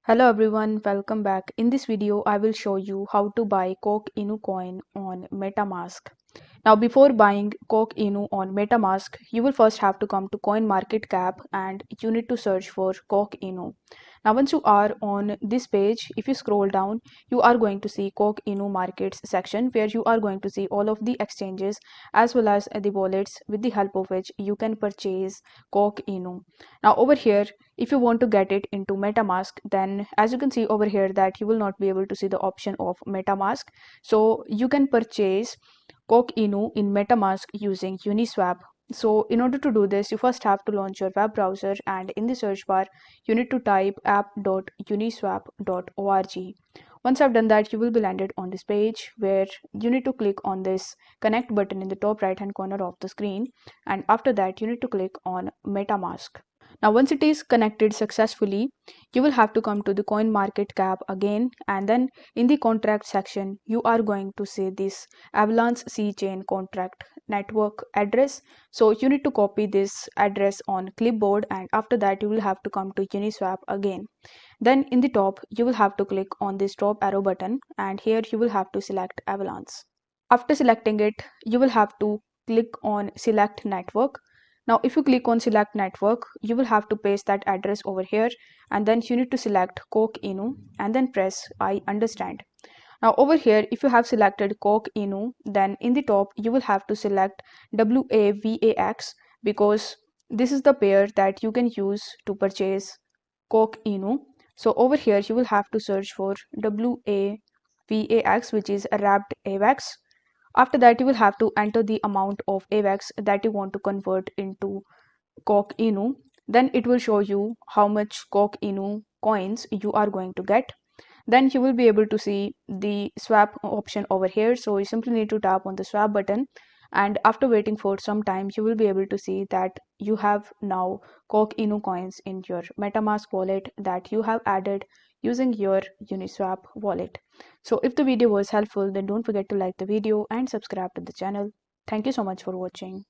Hello everyone, welcome back. In this video, I will show you how to buy Coke Inu coin on Metamask. Now, before buying Coke Inu on Metamask, you will first have to come to CoinMarketCap and you need to search for Coke Inu. Now, once you are on this page, if you scroll down, you are going to see Coke Inu Markets section where you are going to see all of the exchanges as well as the wallets with the help of which you can purchase Coke Inu. Now, over here, if you want to get it into MetaMask, then as you can see over here that you will not be able to see the option of MetaMask. So you can purchase Coke Inu in MetaMask using Uniswap. So in order to do this, you first have to launch your web browser and in the search bar, you need to type app.uniswap.org. Once I've done that, you will be landed on this page where you need to click on this connect button in the top right hand corner of the screen. And after that, you need to click on MetaMask. Now, once it is connected successfully, you will have to come to the coin market cap again, and then in the contract section, you are going to see this Avalanche C chain contract network address. So you need to copy this address on clipboard, and after that, you will have to come to Uniswap again. Then in the top, you will have to click on this top arrow button, and here you will have to select Avalanche. After selecting it, you will have to click on select network. Now, if you click on select network, you will have to paste that address over here and then you need to select Coke Inu and then press I understand. Now over here, if you have selected Coke Inu, then in the top, you will have to select WAVAX because this is the pair that you can use to purchase Coke Inu. So over here, you will have to search for WAVAX, which is a wrapped AVAX. After that, you will have to enter the amount of AVAX that you want to convert into Coke Inu. Then it will show you how much Coke Inu coins you are going to get. Then you will be able to see the swap option over here. So you simply need to tap on the swap button. And after waiting for some time, you will be able to see that you have now Coke Inu coins in your MetaMask wallet that you have added using your Uniswap wallet. So if the video was helpful, then don't forget to like the video and subscribe to the channel. Thank you so much for watching.